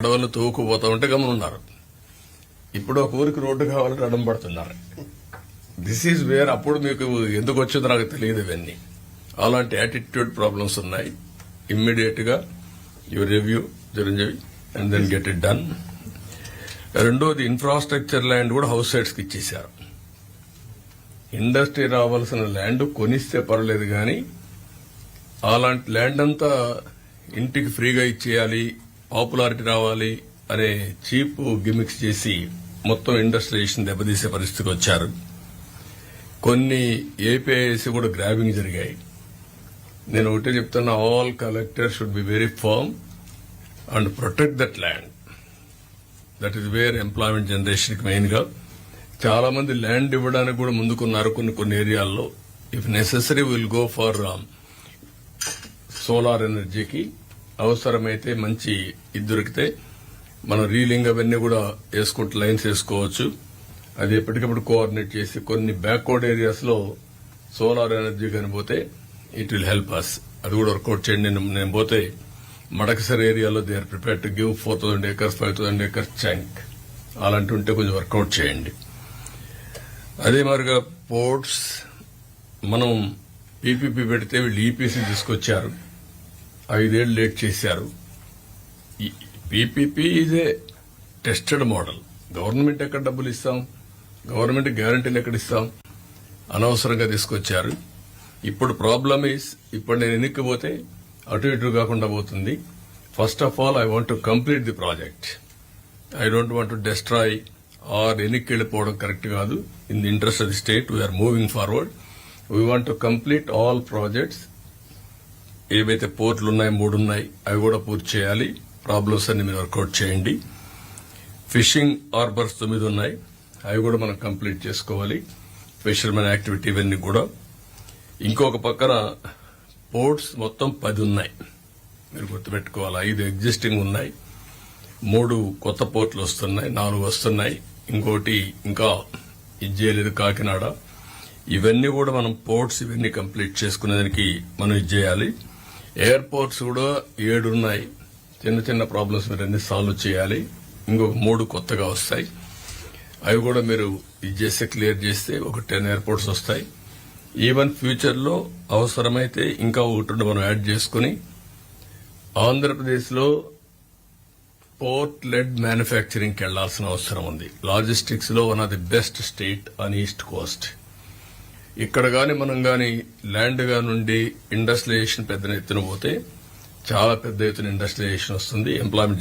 అడవులు తవ్వుకుపోతా ఉంటే గమనున్నారు. ఇప్పుడు ఒక ఊరికి రోడ్డు కావాలని అడ్డం పడుతున్నారు. దిస్ ఈజ్ వేర్ అప్పుడు మీకు ఎందుకు వచ్చిందో నాకు తెలియదు. ఇవన్నీ అలాంటి యాటిట్యూడ్ ప్రాబ్లమ్స్ ఉన్నాయి. ఇమ్మీడియట్ గా you review Chiranjeevi and then get it done. రెండోది ఇన్ఫ్రాస్ట్రక్చర్ ల్యాండ్ కూడా హౌస్ సైట్స్ కి ఇచ్చేశారు. ఇండస్ట్రీ రావాల్సిన ల్యాండ్ కొనిస్తే పర్లేదు కానీ అలాంటి ల్యాండ్ అంతా ఇంటికి ఫ్రీగా ఇచ్చేయాలి, పాపులారిటీ రావాలి అనే చీప్ గిమిక్స్ చేసి మొత్తం ఇండస్ట్రియలైజేషన్ దెబ్బతీసే పరిస్థితికి వచ్చారు. కొన్ని ఏపీఐసి కూడా గ్రాబింగ్ జరిగాయి. నేను ఒకటే చెప్తున్నా, all collectors should be very firm and protect that land. That is where employment generation కి మెయిన్ గా చాలా మంది ల్యాండ్ ఇవ్వడానికి కూడా ముందుకున్నారు. కొన్ని ఏరియాల్లో if necessary will go for solar ఎనర్జీకి. అవసరమైతే మంచి ఇది దొరికితే మనం రీలింగ్ అవన్నీ కూడా వేసుకుంటూ లైన్స్ వేసుకోవచ్చు. అది ఎప్పటికప్పుడు కోఆర్డినేట్ చేసి కొన్ని బ్యాక్వర్డ్ ఏరియాస్ లో సోలార్ ఎనర్జీ కనిపోతే ఇట్ విల్ హెల్ప్ అస్. అది కూడా వర్కౌట్ చేయండి. నేను పోతే మడకసర్ ఏరియాలో they are prepare to give 4,000 acres 5,000 acres chunk. అలాంటి ఉంటే కొంచెం వర్కౌట్ చేయండి. అదే మరిగా పోర్ట్స్ మనం పీపీపీ పెడితే వీళ్ళు ఈపీసీ తీసుకొచ్చారు. 5 ఏళ్లు లేట్ చేశారు. PPP is a tested model. Government ఎక్కడ డబ్బులు ఇస్తాం, గవర్నమెంట్ గ్యారంటీలు ఎక్కడ ఇస్తాం, అనవసరంగా తీసుకొచ్చారు. ఇప్పుడు ప్రాబ్లమ్ ఈజ్ ఇప్పుడు నేను ఎన్నికపోతే అటు ఇటు కాకుండా పోతుంది. First of all I want to complete the project. I don't want to destroy or ఎన్నికకి వెళ్ళిపోవడం కరెక్ట్ కాదు. In the interest of the state we're moving forward. We want to complete all projects. ఏవైతే పోర్టులు ఉన్నాయి 3 ఉన్నాయి, అవి కూడా పూర్తి చేయాలి. ప్రాబ్లమ్స్ అన్ని మీరు వర్కౌట్ చేయండి. ఫిషింగ్ హార్బర్స్ 9 ఉన్నాయి, అవి కూడా మనం కంప్లీట్ చేసుకోవాలి. ఫిషర్మెన్ యాక్టివిటీ ఇవన్నీ కూడా. ఇంకొక పక్కన పోర్ట్స్ మొత్తం 10 ఉన్నాయి, మీరు గుర్తుపెట్టుకోవాలి. 5 ఎగ్జిస్టింగ్ ఉన్నాయి, 3 కొత్త పోర్టులు వస్తున్నాయి, 4 వస్తున్నాయి. ఇంకోటి ఇంకా ఇది చేయలేదు, కాకినాడ. ఇవన్నీ కూడా మనం పోర్ట్స్ ఇవన్నీ కంప్లీట్ చేసుకునేదానికి మనం ఇది చేయాలి. ఎయిర్పోర్ట్స్ కూడా 7 ఉన్నాయి. చిన్న చిన్న ప్రాబ్లమ్స్ మీరు అన్ని సాల్వ్ చేయాలి. ఇంకొక 3 కొత్తగా వస్తాయి, అవి కూడా మీరు ఇది చేస్తే క్లియర్ చేస్తే ఒక 10 ఎయిర్పోర్ట్స్ వస్తాయి. ఈవెన్ ఫ్యూచర్ లో అవసరమైతే ఇంకా ఒకటి మనం యాడ్ చేసుకుని ఆంధ్రప్రదేశ్ లో పోర్ట్ లెడ్ మ్యానుఫ్యాక్చరింగ్ కి వెళ్లాల్సిన అవసరం ఉంది. లాజిస్టిక్స్ లో one of the best state on east Coast. ఇక్కడ గాని మనం గాని ల్యాండ్ గా నుండి ఇండస్ట్రియలైజేషన్ పెద్ద ఎత్తున పోతే చాలా పెద్ద ఎత్తున ఇండస్ట్రియలైజేషన్ వస్తుంది. ఎంప్లాయ్మెంట్